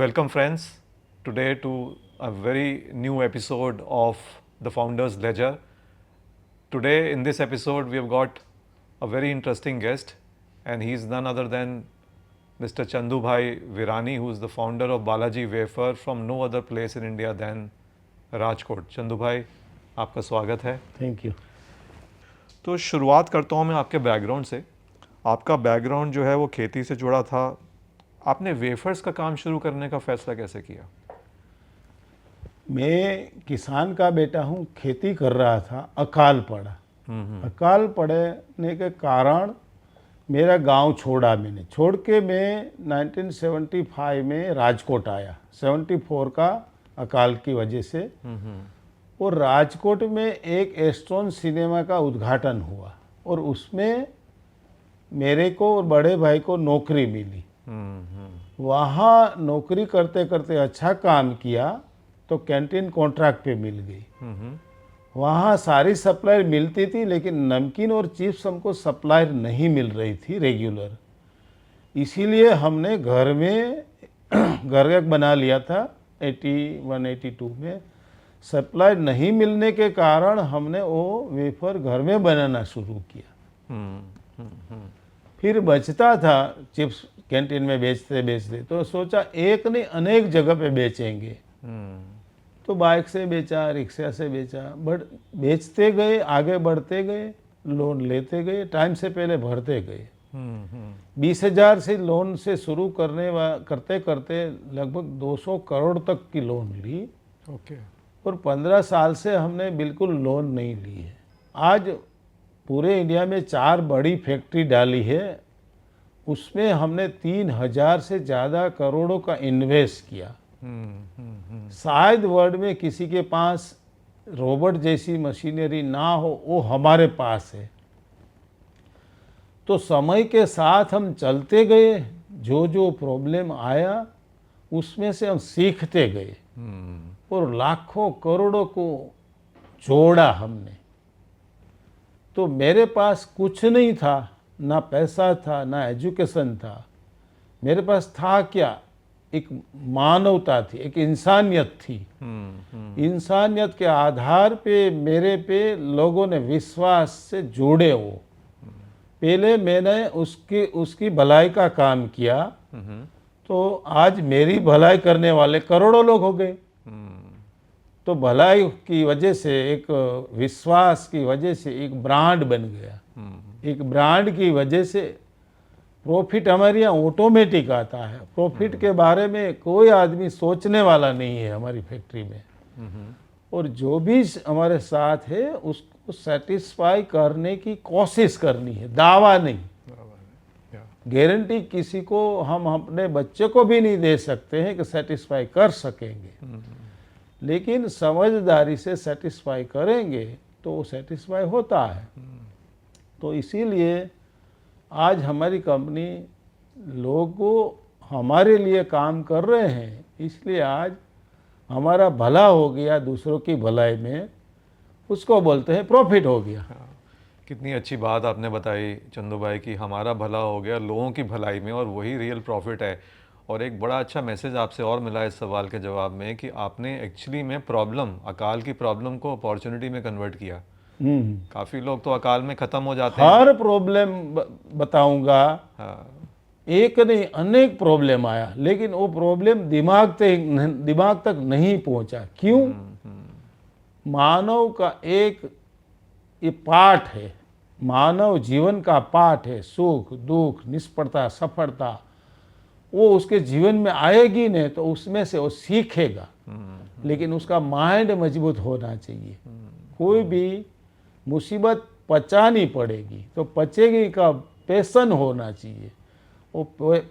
Welcome, friends, today to a very new episode of The Founder's Ledger. Today, in this episode, we have got a very interesting guest, and he's none other than Mr. Chandu Bhai Virani, who is the founder of Balaji Wafer from no other place in India than Rajkot. Chandu भाई, आपका स्वागत है. Thank you. तो शुरुआत करता हूँ मैं आपके बैकग्राउंड से. आपका बैकग्राउंड जो है वो खेती से जुड़ा था. आपने वेफर्स का काम शुरू करने का फैसला कैसे किया? मैं किसान का बेटा हूँ, खेती कर रहा था, अकाल पड़ा. अकाल पड़ने के कारण मेरा गांव छोड़ा. मैंने छोड़ के मैं 1975 में राजकोट आया. 74 का अकाल की वजह से. और राजकोट में एक एस्ट्रॉन सिनेमा का उद्घाटन हुआ और उसमें मेरे को और बड़े भाई को नौकरी मिली. वहाँ नौकरी करते करते अच्छा काम किया तो कैंटीन कॉन्ट्रैक्ट पे मिल गई. वहाँ सारी सप्लायर मिलती थी, लेकिन नमकीन और चिप्स हमको सप्लायर नहीं मिल रही थी रेगुलर. इसीलिए हमने घर में घर एक बना लिया था 81-82 में. सप्लाई नहीं मिलने के कारण हमने वो वेफर घर में बनाना शुरू किया. फिर बचता था चिप्स कैंटीन में बेचते बेचते, तो सोचा एक नहीं अनेक जगह पे बेचेंगे. तो बाइक से बेचा, रिक्शा से बेचा, बट बेचते गए, आगे बढ़ते गए, लोन लेते गए, टाइम से पहले भरते गए. 20,000 से लोन से शुरू करते करते लगभग 200 करोड़ तक की लोन ली. ओके. और 15 साल से हमने बिल्कुल लोन नहीं ली है. आज पूरे इंडिया में 4 बड़ी फैक्ट्री डाली है. उसमें हमने 3,000 से ज़्यादा करोड़ों का इन्वेस्ट किया. शायद वर्ल्ड में किसी के पास रोबोट जैसी मशीनरी ना हो, वो हमारे पास है. तो समय के साथ हम चलते गए. जो जो प्रॉब्लम आया उसमें से हम सीखते गए और लाखों करोड़ों को जोड़ा हमने. तो मेरे पास कुछ नहीं था, ना पैसा था, ना एजुकेशन था. मेरे पास था क्या? एक मानवता थी, एक इंसानियत थी. इंसानियत के आधार पे मेरे पे लोगों ने विश्वास से जोड़े. वो पहले मैंने उसकी भलाई का काम किया, तो आज मेरी भलाई करने वाले करोड़ों लोग हो गए. तो भलाई की वजह से, एक विश्वास की वजह से एक ब्रांड बन गया. एक ब्रांड की वजह से प्रॉफिट हमारे यहाँ ऑटोमेटिक आता है. प्रॉफिट के बारे में कोई आदमी सोचने वाला नहीं है हमारी फैक्ट्री में. और जो भी हमारे साथ है उसको सेटिस्फाई करने की कोशिश करनी है, दावा नहीं. गारंटी किसी को हम अपने बच्चे को भी नहीं दे सकते हैं कि सेटिस्फाई कर सकेंगे, लेकिन समझदारी से सेटिस्फाई करेंगे तो वो सेटिस्फाई होता है. तो इसीलिए आज हमारी कंपनी लोगों हमारे लिए काम कर रहे हैं. इसलिए आज हमारा भला हो गया दूसरों की भलाई में, उसको बोलते हैं प्रॉफिट हो गया. कितनी अच्छी बात आपने बताई चंदू भाई कि हमारा भला हो गया लोगों की भलाई में, और वही रियल प्रॉफिट है. और एक बड़ा अच्छा मैसेज आपसे और मिला इस सवाल के जवाब में कि आपने एक्चुअली में प्रॉब्लम, अकाल की प्रॉब्लम को अपॉर्चुनिटी में कन्वर्ट किया. काफ़ी लोग तो अकाल में ख़त्म हो जाते हैं. हर प्रॉब्लम बताऊंगा. एक नहीं अनेक प्रॉब्लम आया, लेकिन वो प्रॉब्लम दिमाग तक नहीं पहुंचा. क्यों? मानव का एक ये पाठ है, मानव जीवन का पाठ है. सुख दुख, निष्फलता सफलता वो उसके जीवन में आएगी नहीं तो उसमें से वो सीखेगा. लेकिन उसका माइंड मजबूत होना चाहिए. कोई भी मुसीबत पचानी पड़ेगी तो पचेगी का पैशन होना चाहिए. वो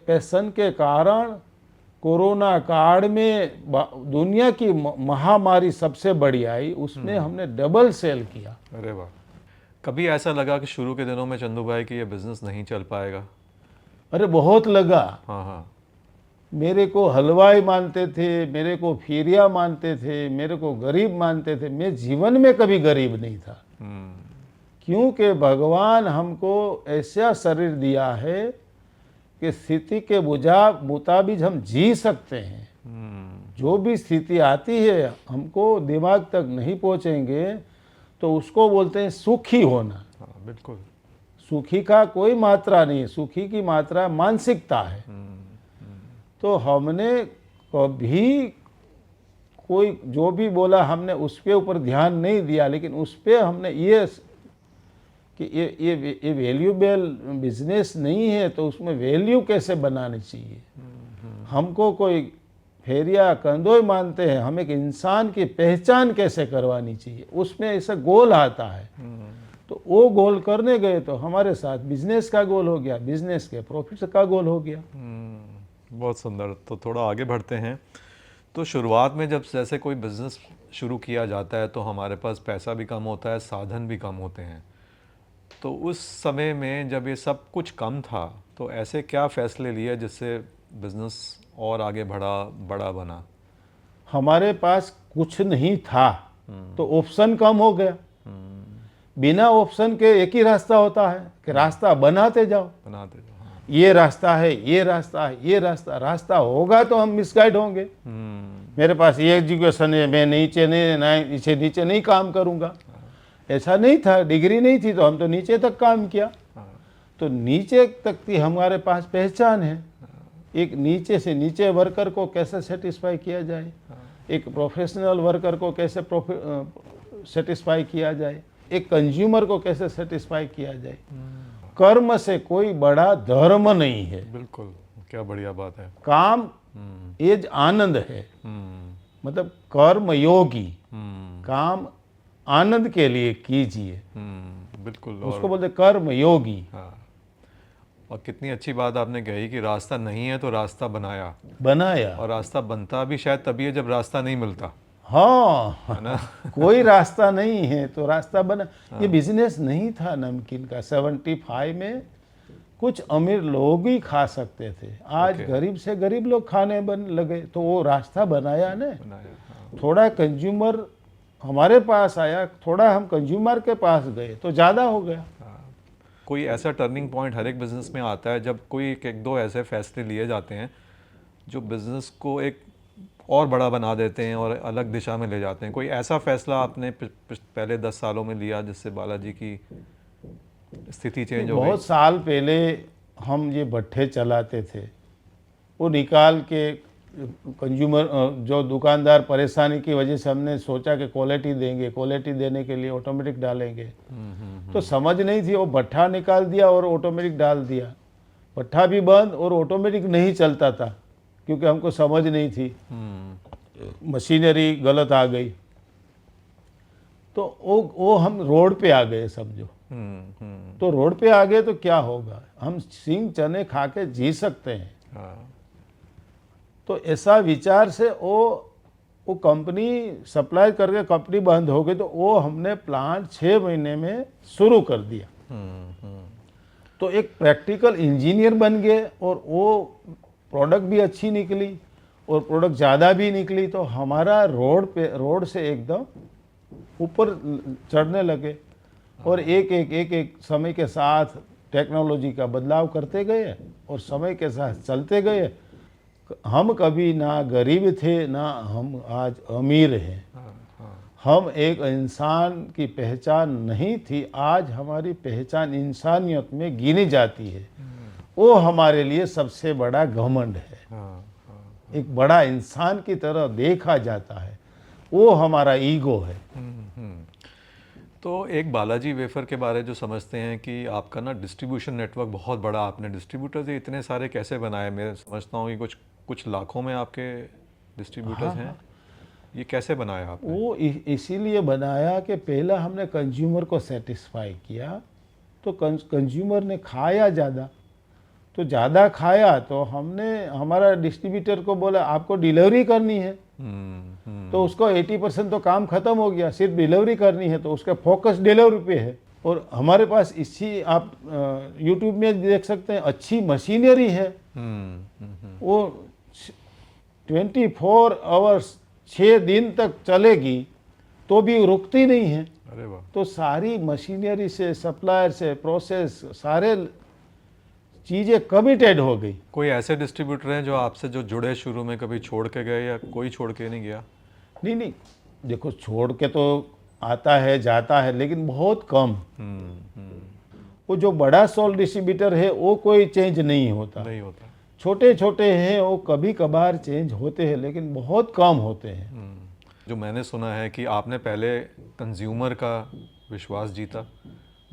पैशन के कारण कोरोना काल में दुनिया की महामारी सबसे बड़ी आई, उसमें हमने डबल सेल किया. अरे वाह. कभी ऐसा लगा कि शुरू के दिनों में चंदू भाई कि ये बिजनेस नहीं चल पाएगा? अरे बहुत लगा. हाँ. मेरे को हलवाई मानते थे, मेरे को फेरिया मानते थे, मेरे को गरीब मानते थे. मैं जीवन में कभी गरीब नहीं था. क्योंकि भगवान हमको ऐसा शरीर दिया है कि स्थिति के मुताबिक हम जी सकते हैं. जो भी स्थिति आती है हमको दिमाग तक नहीं पहुंचेंगे तो उसको बोलते हैं सुखी होना। हाँ बिल्कुल। सुखी का कोई मात्रा नहीं है, सुखी की मात्रा मानसिकता है। तो हमने कभी कोई जो भी बोला हमने उस पे ऊपर ध्यान नहीं दिया, लेकिन उस पे हमने ये कि ये वैल्यूबल बिजनेस नहीं है तो उसमें वैल्यू कैसे बनानी चाहिए। हमको कोई फेरिया कंदोय मानते हैं, हम एक इंसान की पहचान कैसे करवानी चाहिए, उसमें ऐसा गोल आता है। तो वो गोल करने गए तो हमारे साथ बिजनेस का गोल हो गया, बिजनेस के प्रॉफिट का गोल हो गया। बहुत सुंदर। तो थोड़ा आगे बढ़ते हैं। तो शुरुआत में जब जैसे कोई बिजनेस शुरू किया जाता है तो हमारे पास पैसा भी कम होता है, साधन भी कम होते हैं। तो उस समय में जब ये सब कुछ कम था तो ऐसे क्या फ़ैसले लिए जिससे बिज़नेस और आगे बड़ा बना? हमारे पास कुछ नहीं था तो ऑप्शन कम हो गया। बिना ऑप्शन के एक ही रास्ता होता है कि रास्ता बनाते जाओ। हाँ। ये रास्ता है, ये रास्ता है, ये रास्ता होगा तो हम मिसगाइड होंगे। मेरे पास ये एजुकेशन है, मैं नीचे नहीं काम करूंगा, ऐसा नहीं था। डिग्री नहीं थी तो हम तो नीचे तक काम किया। तो नीचे तक की हमारे पास पहचान है। एक नीचे से नीचे वर्कर को कैसे सेटिस्फाई किया जाए, एक प्रोफेशनल वर्कर को कैसे सेटिस्फाई किया जाए, एक कंज्यूमर को कैसे सेटिस्फाई किया जाए। कर्म से कोई बड़ा धर्म नहीं है। बिल्कुल, क्या बढ़िया बात है। काम एज आनंद है, मतलब कर्म योगी, काम आनंद के लिए कीजिए, बिल्कुल। उसको बोलते कर्म योगी। हाँ। और कितनी अच्छी बात आपने कही कि रास्ता नहीं है तो रास्ता बनाया, और रास्ता बनता भी शायद तभी है जब रास्ता नहीं मिलता। हाँ, है ना? कोई रास्ता नहीं है तो रास्ता बना। ये बिजनेस नहीं था नमकीन का। 75 में कुछ अमीर लोग ही खा सकते थे, आज गरीब से गरीब लोग खाने बन लगे। तो वो रास्ता बनाया ने। थोड़ा कंज्यूमर हमारे पास आया, थोड़ा हम कंज्यूमर के पास गए तो ज़्यादा हो गया। कोई ऐसा टर्निंग पॉइंट हर एक बिजनेस में आता है जब कोई एक दो ऐसे फैसले लिए जाते हैं जो बिजनेस को एक और बड़ा बना देते हैं और अलग दिशा में ले जाते हैं। कोई ऐसा फैसला आपने पहले 10 सालों में लिया जिससे बालाजी की स्थिति चेंज हो गई? बहुत साल पहले हम ये भट्ठे चलाते थे, वो निकाल के कंज्यूमर जो दुकानदार परेशानी की वजह से हमने सोचा कि क्वालिटी देंगे, क्वालिटी देने के लिए ऑटोमेटिक डालेंगे। तो समझ नहीं थी, वो भट्ठा निकाल दिया और ऑटोमेटिक डाल दिया। भट्ठा भी बंद और ऑटोमेटिक नहीं चलता था क्योंकि हमको समझ नहीं थी, मशीनरी गलत आ गई। तो वो हम रोड पे आ गए समझो। तो रोड पे आ गए तो क्या होगा, हम सिंग चने खा के जी सकते हैं। तो ऐसा विचार से वो कंपनी सप्लाई करके कंपनी बंद हो गई। तो वो हमने प्लांट 6 महीने में शुरू कर दिया। तो एक प्रैक्टिकल इंजीनियर बन गए और वो प्रोडक्ट भी अच्छी निकली और प्रोडक्ट ज़्यादा भी निकली। तो हमारा रोड से एकदम ऊपर चढ़ने लगे। और एक समय के साथ टेक्नोलॉजी का बदलाव करते गए और समय के साथ चलते गए। हम कभी ना गरीब थे ना हम आज अमीर हैं। हम एक इंसान की पहचान नहीं थी, आज हमारी पहचान इंसानियत में गिनी जाती है। वो हमारे लिए सबसे बड़ा घमंड है। एक बड़ा इंसान की तरह देखा जाता है, वो हमारा ईगो है। तो एक बालाजी वेफर के बारे जो समझते हैं कि आपका ना डिस्ट्रीब्यूशन नेटवर्क बहुत बड़ा, आपने डिस्ट्रीब्यूटर्स इतने सारे कैसे बनाए? मैं समझता हूँ कि कुछ लाखों में आपके डिस्ट्रीब्यूटर्स हैं। ये कैसे बनाया आपने? वो इसीलिए बनाया कि पहला हमने कंज्यूमर को सेटिस्फाई किया। तो कंज्यूमर ने खाया ज़्यादा, तो ज़्यादा खाया तो हमने हमारा डिस्ट्रीब्यूटर को बोला आपको डिलीवरी करनी है। तो उसको 80% तो काम खत्म हो गया, सिर्फ डिलीवरी करनी है। तो उसका फोकस डिलीवरी पे है। और हमारे पास इसी आप यूट्यूब में देख सकते हैं, अच्छी मशीनरी है। वो 24 आवर्स 6 दिन तक चलेगी तो भी रुकती नहीं है। अरे वाह। तो सारी मशीनरी से, सप्लायर से, प्रोसेस सारे चीज़ें कमिटेड हो गई। कोई ऐसे डिस्ट्रीब्यूटर हैं जो आपसे जो जुड़े शुरू में कभी छोड़ के गए या कोई छोड़ के नहीं गया? नहीं नहीं, देखो छोड़ के तो आता है जाता है, लेकिन बहुत कम। वो जो बड़ा सोल डिस्ट्रीब्यूटर है वो कोई चेंज नहीं होता। नहीं होता। छोटे छोटे हैं वो कभी कभार चेंज होते हैं, लेकिन बहुत कम होते हैं। जो मैंने सुना है कि आपने पहले कंज्यूमर का विश्वास जीता,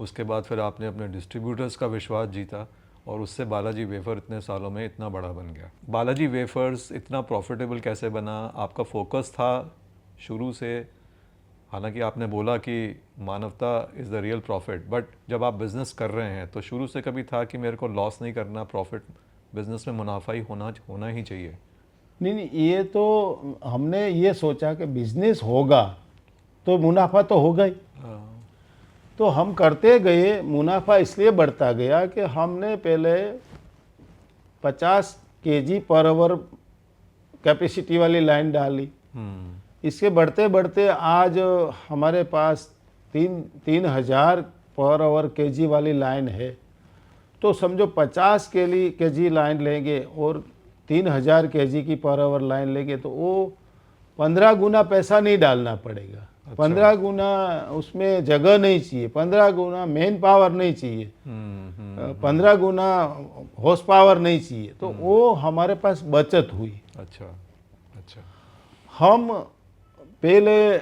उसके बाद फिर आपने अपने डिस्ट्रीब्यूटर्स का विश्वास जीता और उससे बालाजी वेफर इतने सालों में इतना बड़ा बन गया। बालाजी वेफर्स इतना प्रॉफिटेबल कैसे बना? आपका फोकस था शुरू से, हालांकि आपने बोला कि मानवता is the real profit, but जब आप बिज़नेस कर रहे हैं तो शुरू से कभी था कि मेरे को लॉस नहीं करना, प्रॉफिट बिज़नेस में मुनाफा ही होना ही चाहिए? नहीं नहीं, ये तो हमने ये सोचा कि बिजनेस होगा तो मुनाफा तो होगा ही। तो हम करते गए, मुनाफा इसलिए बढ़ता गया कि हमने पहले 50 केजी पर आवर कैपेसिटी वाली लाइन डाली। इसके बढ़ते बढ़ते आज हमारे पास 3,000 पर आवर केजी वाली लाइन है। तो समझो 50 केजी लाइन लेंगे और 3,000 केजी की पर आवर लाइन लेंगे तो वो 15 गुना पैसा नहीं डालना पड़ेगा। 15 गुना उसमें जगह नहीं चाहिए, 15 गुना मेन पावर नहीं चाहिए, 15 गुना हॉर्स पावर नहीं चाहिए। तो वो हमारे पास बचत हुई। अच्छा अच्छा। हम पहले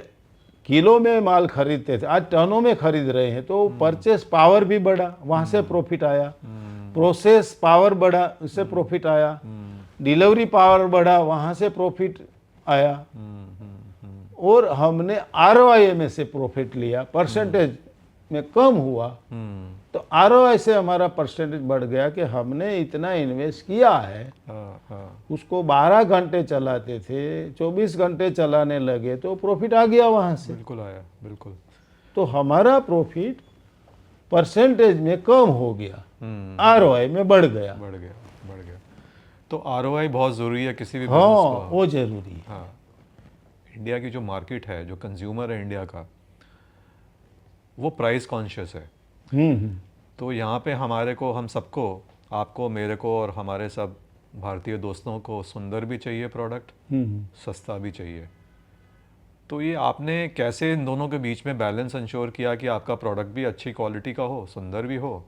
किलो में माल खरीदते थे, आज टनों में खरीद रहे हैं। तो परचेस पावर भी बढ़ा, वहाँ से प्रॉफिट आया। प्रोसेस पावर बढ़ा, उससे प्रॉफिट आया। डिलीवरी पावर बढ़ा, वहाँ से प्रॉफिट आया। और हमने आरओआई में से प्रॉफिट लिया, परसेंटेज में कम हुआ। तो आरओआई से हमारा परसेंटेज बढ़ गया कि हमने इतना इन्वेस्ट किया है। उसको 12 घंटे चलाते थे, 24 घंटे चलाने लगे तो प्रॉफिट आ गया वहाँ से। बिल्कुल आया, बिल्कुल। तो हमारा प्रॉफिट परसेंटेज में कम हो गया, आरओआई में बढ़ गया। बढ़ गया। तो आरओआई बहुत ज़रूरी है किसी भी हाँ, बिजनेस को। वो जरूरी है। हाँ, इंडिया की जो मार्केट है, जो कंज्यूमर है इंडिया का, वो प्राइस कॉन्शियस है। तो यहाँ पे हमारे को, हम सबको, आपको, मेरे को और हमारे सब भारतीय दोस्तों को सुंदर भी चाहिए प्रोडक्ट, सस्ता भी चाहिए। तो ये आपने कैसे इन दोनों के बीच में बैलेंस इंश्योर किया कि आपका प्रोडक्ट भी अच्छी क्वालिटी का हो, सुंदर भी हो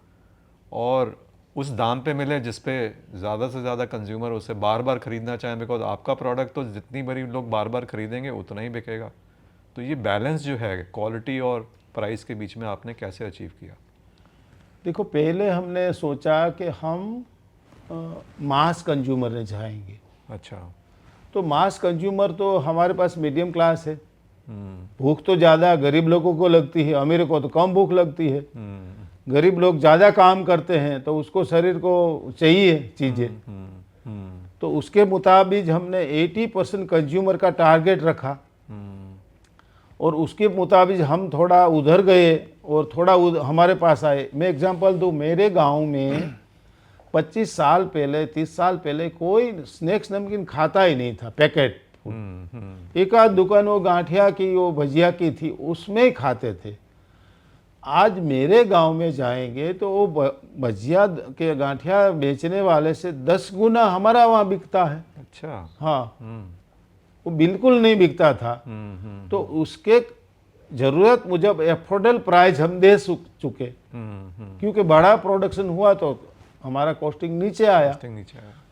और उस दाम पे मिले जिस पे ज़्यादा से ज़्यादा कंज्यूमर उसे बार बार ख़रीदना चाहें? बिकॉज आपका प्रोडक्ट तो जितनी बड़ी लोग बार बार ख़रीदेंगे उतना ही बिकेगा। तो ये बैलेंस जो है क्वालिटी और प्राइस के बीच में आपने कैसे अचीव किया? देखो, पहले हमने सोचा कि हम मास कंज्यूमर में जाएंगे। अच्छा। तो मास कंज्यूमर तो हमारे पास मीडियम क्लास है। भूख तो ज़्यादा गरीब लोगों को लगती है, अमीर को तो कम भूख लगती है। गरीब लोग ज़्यादा काम करते हैं तो उसको शरीर को चाहिए चीज़ें। तो उसके मुताबिक हमने 80% कंज्यूमर का टारगेट रखा और उसके मुताबिक हम थोड़ा उधर गए और थोड़ा हमारे पास आए। मैं एग्जांपल दूँ, मेरे गांव में 25 साल पहले, 30 साल पहले कोई स्नैक्स नमकीन खाता ही नहीं था, पैकेट। एक आध दुकान वो गांठिया की, वो भजिया की थी, उसमें ही खाते थे। आज मेरे गांव में जाएंगे तो वो भजिया के गांठिया बेचने वाले से 10 गुना हमारा वहाँ बिकता है। अच्छा। हाँ, वो बिल्कुल नहीं बिकता था। तो उसके जरूरत मुजब एफोर्डेबल प्राइस हम दे चुके, क्योंकि बड़ा प्रोडक्शन हुआ तो हमारा कॉस्टिंग नीचे आया।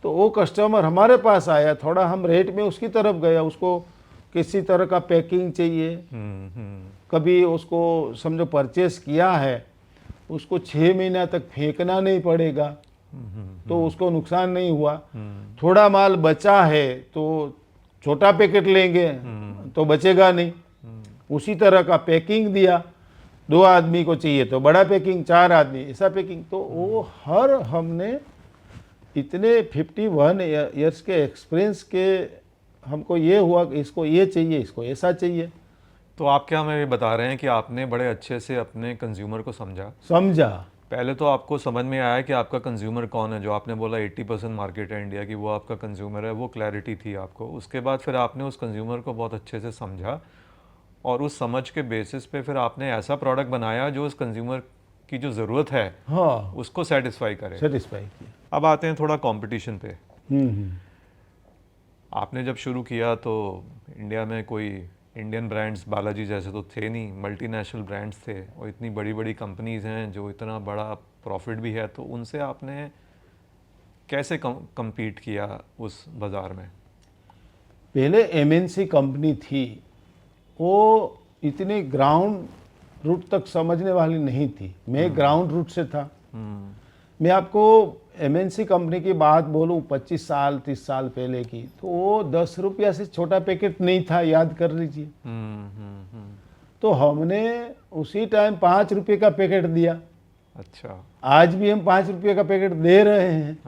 तो वो कस्टमर हमारे पास आया, थोड़ा हम रेट में उसकी तरफ गया। उसको किसी तरह का पैकिंग चाहिए, कभी उसको समझो परचेस किया है, उसको 6 महीना तक फेंकना नहीं पड़ेगा, तो उसको नुकसान नहीं हुआ। थोड़ा माल बचा है तो छोटा पैकेट लेंगे तो बचेगा नहीं, उसी तरह का पैकिंग दिया। 2 आदमी को चाहिए तो बड़ा पैकिंग, 4 आदमी ऐसा पैकिंग। तो वो हर हमने इतने 51 ईयर्स के एक्सपीरियंस के हमको ये हुआ कि इसको ये चाहिए, इसको ऐसा चाहिए। तो आप क्या हमें बता रहे हैं कि आपने बड़े अच्छे से अपने कंज्यूमर को समझा। पहले तो आपको समझ में आया कि आपका कंज्यूमर कौन है, जो आपने बोला 80% मार्केट है इंडिया की, वो आपका कंज्यूमर है, वो क्लैरिटी थी आपको। उसके बाद फिर आपने उस कंज्यूमर को बहुत अच्छे से समझा और उस समझ के बेसिस पे फिर आपने ऐसा प्रोडक्ट बनाया जो उस कंज्यूमर की जो ज़रूरत है, हाँ, उसको सेटिस्फाई करे। सेटिस्फाई किया। अब आते हैं थोड़ा कंपटीशन पे। हम्म। आपने जब शुरू किया तो इंडिया में कोई इंडियन ब्रांड्स बालाजी जैसे तो थे नहीं, मल्टीनेशनल ब्रांड्स थे और इतनी बड़ी बड़ी कंपनीज हैं जो इतना बड़ा प्रॉफिट भी है, तो उनसे आपने कैसे compete किया उस बाज़ार में? पहले एमएनसी कंपनी थी, वो इतनी ग्राउंड रूट तक समझने वाली नहीं थी। मैं ग्राउंड रूट से था। मैं आपको एमएनसी कंपनी की बात बोलूं 25 साल 30 साल पहले की, तो वो 10 रुपया से छोटा पैकेट नहीं था, याद कर लीजिए। तो हमने उसी टाइम 5 रुपये का पैकेट दिया। अच्छा। आज भी हम 5 रुपये का पैकेट दे रहे हैं।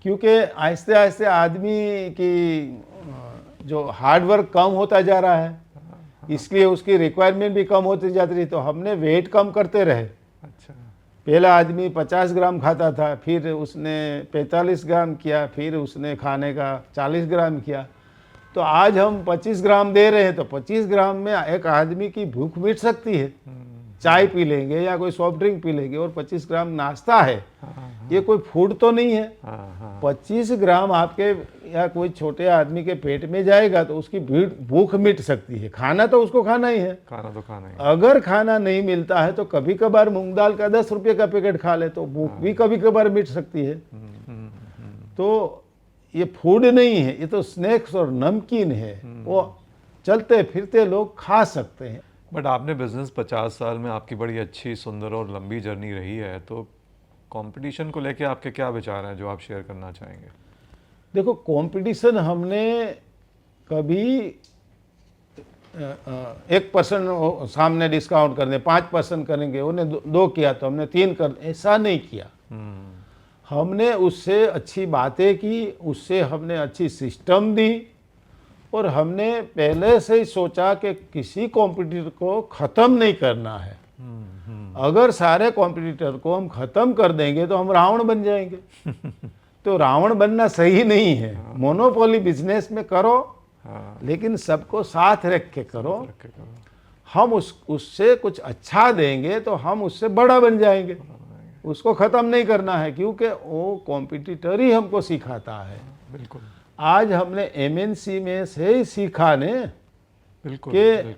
क्योंकि आहिस्ते आहिस्ते आदमी की जो हार्डवर्क कम होता जा रहा है, इसलिए उसकी रिक्वायरमेंट भी कम होती जाती रही। तो हमने वेट कम करते रहे। अच्छा। पहला आदमी 50 ग्राम खाता था, फिर उसने 45 ग्राम किया, फिर उसने खाने का 40 ग्राम किया। तो आज हम 25 ग्राम दे रहे हैं, तो 25 ग्राम में एक आदमी की भूख मिट सकती है। चाय पी लेंगे या कोई सॉफ्ट ड्रिंक पी लेंगे, और 25 ग्राम नाश्ता है, ये कोई फूड तो नहीं है। 25 ग्राम आपके या कोई छोटे आदमी के पेट में जाएगा तो उसकी भूख मिट सकती है। खाना तो उसको खाना ही है। खाना तो खाना ही। अगर खाना नहीं मिलता है तो कभी कभार मूंग दाल का 10 रुपये का पैकेट खा ले तो भूख भी कभी कभार मिट सकती है। तो ये फूड नहीं है, ये तो स्नैक्स और नमकीन है, वो चलते फिरते लोग खा सकते हैं। बट आपने बिजनेस 50 साल में आपकी बड़ी अच्छी सुंदर और लंबी जर्नी रही है, तो कंपटीशन को लेके आपके क्या विचार हैं जो आप शेयर करना चाहेंगे? देखो, कंपटीशन हमने कभी 1% सामने डिस्काउंट कर दे, 5% करेंगे, उन्हें 2 किया तो हमने 3 कर, ऐसा नहीं किया। हमने उससे अच्छी बातें की, उससे हमने अच्छी सिस्टम दी, और हमने पहले से ही सोचा कि किसी कॉम्पिटिटर को ख़त्म नहीं करना है। अगर सारे कॉम्पिटिटर को हम ख़त्म कर देंगे तो हम रावण बन जाएंगे। तो रावण बनना सही नहीं है। मोनोपोली बिजनेस में करो, लेकिन सबको साथ रख के करो। हम उससे कुछ अच्छा देंगे तो हम उससे बड़ा बन जाएंगे। उसको ख़त्म नहीं करना है, क्योंकि वो कॉम्पिटिटर ही हमको सिखाता है। बिल्कुल। आज हमने एमएनसी में से ही सीखा ने बिल्कुल कि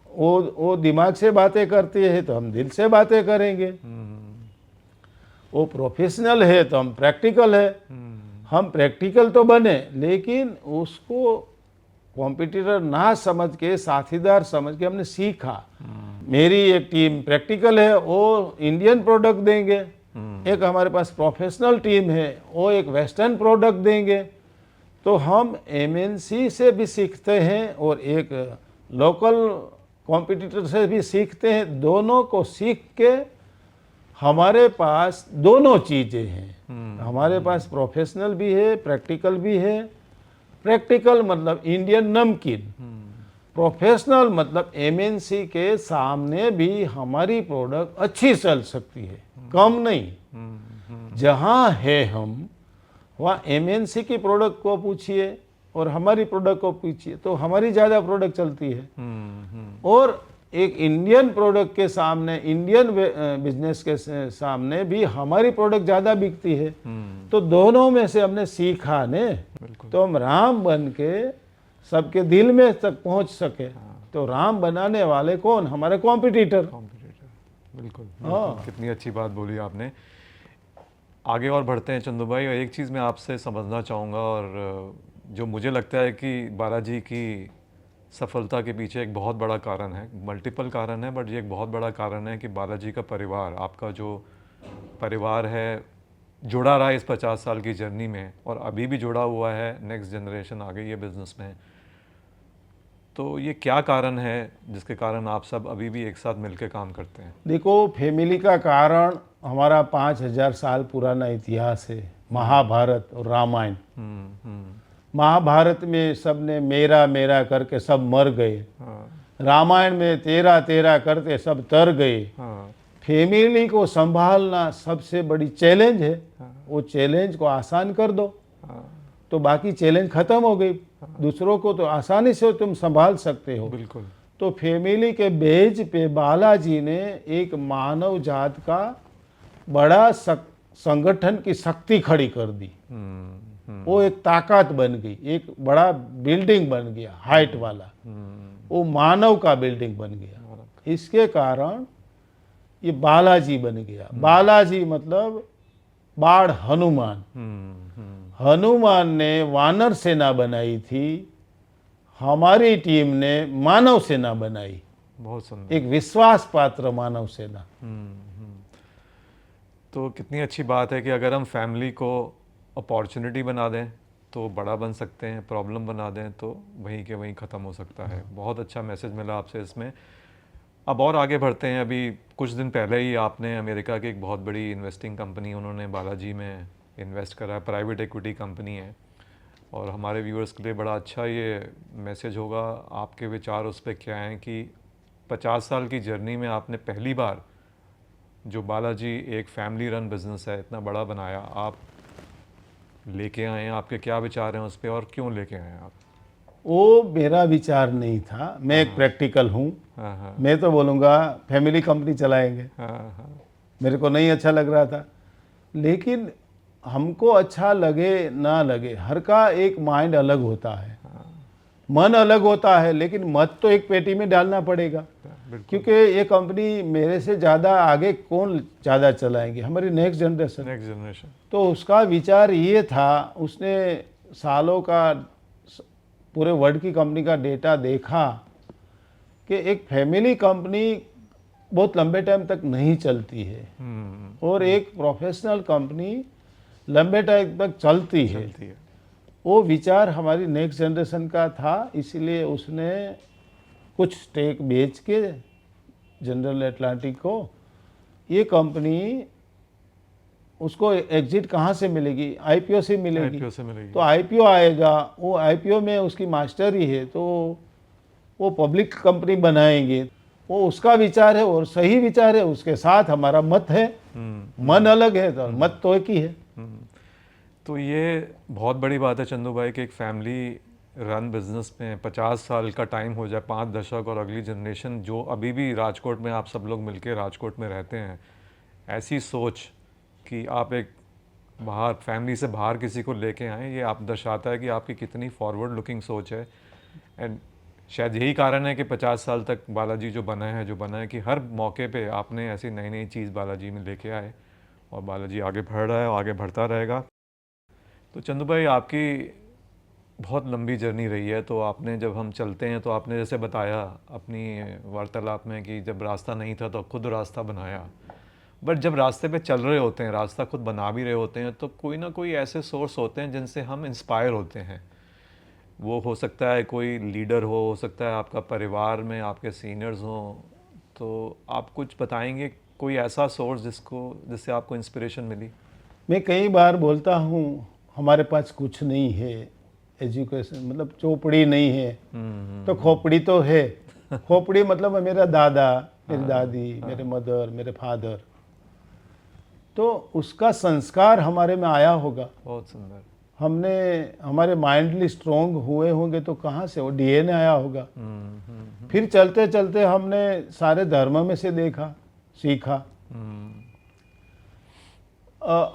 वो दिमाग से बातें करती है तो हम दिल से बातें करेंगे। वो प्रोफेशनल है तो हम प्रैक्टिकल है। हम प्रैक्टिकल तो बने, लेकिन उसको कॉम्पिटिटर ना समझ के, साथीदार समझ के हमने सीखा। मेरी एक टीम प्रैक्टिकल है, वो इंडियन प्रोडक्ट देंगे। एक हमारे पास प्रोफेशनल टीम है, वो एक वेस्टर्न प्रोडक्ट देंगे। तो हम एमएनसी से भी सीखते हैं और एक लोकल कॉम्पिटिटर से भी सीखते हैं। दोनों को सीख के हमारे पास दोनों चीज़ें हैं। हमारे पास प्रोफेशनल भी है, प्रैक्टिकल भी है। प्रैक्टिकल मतलब इंडियन नमकीन, प्रोफेशनल मतलब एमएनसी के सामने भी हमारी प्रोडक्ट अच्छी चल सकती है, कम नहीं। जहाँ है हम, वहाँ एमएनसी की प्रोडक्ट को पूछिए और हमारी प्रोडक्ट को पूछिए तो हमारी ज़्यादा प्रोडक्ट चलती है। और एक इंडियन प्रोडक्ट के सामने, इंडियन बिजनेस के सामने भी हमारी प्रोडक्ट ज़्यादा बिकती है। तो दोनों में से हमने सीखा ने, तो हम राम बन के सबके दिल में तक पहुंच सके। तो राम बनाने वाले कौन? हमारे कॉम्पिटिटर। बिल्कुल। कितनी अच्छी बात बोली आपने। आगे और बढ़ते हैं चंदू भाई, और एक चीज़ मैं आपसे समझना चाहूँगा, और जो मुझे लगता है कि बालाजी की सफलता के पीछे एक बहुत बड़ा कारण है, मल्टीपल कारण है, बट ये एक बहुत बड़ा कारण है कि बालाजी का परिवार, आपका जो परिवार है, जुड़ा रहा है इस 50 साल की जर्नी में, और अभी भी जुड़ा हुआ है। नेक्स्ट जनरेशन आ गई है बिज़नेस में। तो ये क्या कारण है जिसके कारण आप सब अभी भी एक साथ मिलकर काम करते हैं? देखो, फैमिली का कारण हमारा 5000 साल पुराना इतिहास है। महाभारत और रामायण। महाभारत में सबने मेरा मेरा करके सब मर गए। रामायण में तेरा तेरा करते सब तर गए। फैमिली को संभालना सबसे बड़ी चैलेंज है। वो चैलेंज को आसान कर दो तो बाकी चैलेंज खत्म हो गई। दूसरों को तो आसानी से तुम संभाल सकते हो। बिल्कुल। तो फैमिली के बेज पे बालाजी ने एक मानव जात का बड़ा संगठन की शक्ति खड़ी कर दी। वो एक ताकत बन गई, एक बड़ा बिल्डिंग बन गया हाइट वाला, वो मानव का बिल्डिंग बन गया। इसके कारण ये बालाजी बन गया। बालाजी मतलब बाढ़ हनुमान। हनुमान ने वानर सेना बनाई थी, हमारी टीम ने मानव सेना बनाई, बहुत सुंदर। एक विश्वास पात्र मानव सेना। तो कितनी अच्छी बात है कि अगर हम फैमिली को अपॉर्चुनिटी बना दें तो बड़ा बन सकते हैं, प्रॉब्लम बना दें तो वहीं के वहीं ख़त्म हो सकता है। बहुत अच्छा मैसेज मिला आपसे इसमें। अब और आगे बढ़ते हैं। अभी कुछ दिन पहले ही आपने अमेरिका की एक बहुत बड़ी इन्वेस्टिंग कंपनी, उन्होंने बालाजी में इन्वेस्ट करा है, प्राइवेट इक्विटी कंपनी है, और हमारे व्यूअर्स के लिए बड़ा अच्छा ये मैसेज होगा। आपके विचार उस पर क्या हैं कि 50 साल की जर्नी में आपने पहली बार जो बालाजी एक फैमिली रन बिज़नेस है इतना बड़ा बनाया, आप लेके आए हैं, आपके क्या विचार हैं उस पर और क्यों लेके आए हैं आप? वो मेरा विचार नहीं था, मैं एक प्रैक्टिकल हूँ। हाँ। मैं तो बोलूँगा फैमिली कंपनी चलाएंगे, हाँ। मेरे को नहीं अच्छा लग रहा था। लेकिन हमको अच्छा लगे ना लगे, हर का एक माइंड अलग होता है, मन अलग होता है, लेकिन मत तो एक पेटी में डालना पड़ेगा। क्योंकि ये कंपनी मेरे से ज़्यादा आगे कौन ज़्यादा चलाएंगे, हमारी नेक्स्ट जनरेशन। तो उसका विचार ये था, उसने सालों का पूरे वर्ल्ड की कंपनी का डेटा देखा कि एक फैमिली कंपनी बहुत लंबे टाइम तक नहीं चलती है और एक प्रोफेशनल कंपनी लंबे टाइम तक चलती है। वो विचार हमारी नेक्स्ट जनरेशन का था, इसलिए उसने कुछ स्टेक बेच के जनरल एटलांटिक को, ये कंपनी उसको एग्जिट कहाँ से मिलेगी? आईपीओ से मिलेगी। तो आईपीओ आएगा, वो आईपीओ में उसकी मास्टरी है, तो वो पब्लिक कंपनी बनाएंगे। वो उसका विचार है और सही विचार है, उसके साथ हमारा मत है। मन अलग है तो मत तो एक ही है। तो ये बहुत बड़ी बात है चंदू भाई कि एक फैमिली रन बिजनेस में 50 साल का टाइम हो जाए, 5 दशक, और अगली जनरेशन जो अभी भी राजकोट में, आप सब लोग मिलके राजकोट में रहते हैं, ऐसी सोच कि आप एक बाहर फैमिली से बाहर किसी को लेके आएँ, ये आप दर्शाता है कि आपकी कितनी फॉरवर्ड लुकिंग सोच है। एंड शायद यही कारण है कि 50 साल तक बालाजी जो बना है कि हर मौके पे आपने ऐसी नई नई चीज़ बालाजी में लेके आए और बालाजी आगे बढ़ रहा है और आगे बढ़ता रहेगा। तो चंदू भाई, आपकी बहुत लंबी जर्नी रही है। तो आपने, जब हम चलते हैं तो आपने जैसे बताया अपनी वार्तालाप में कि जब रास्ता नहीं था तो खुद रास्ता बनाया, बट जब रास्ते पे चल रहे होते हैं, रास्ता खुद बना भी रहे होते हैं, तो कोई ना कोई ऐसे सोर्स होते हैं जिनसे हम इंस्पायर होते हैं। वो हो सकता है कोई लीडर हो सकता है आपका परिवार में आपके सीनियर्स हों। तो आप कुछ बताएंगे कोई ऐसा सोर्स जिससे आपको इंस्पिरेशन मिली? मैं कई बार बोलता हूँ हमारे पास कुछ नहीं है, एजुकेशन मतलब चौपड़ी नहीं है, तो खोपड़ी तो है। खोपड़ी मतलब मेरा दादा, मेरी दादी, मेरे मदर, मेरे फादर, तो उसका संस्कार हमारे में आया होगा। बहुत सुंदर। हमने हमारे माइंडली स्ट्रोंग हुए होंगे तो कहाँ से, वो डीएनए आया होगा। फिर चलते चलते हमने सारे धर्म में से देखा, सीखा।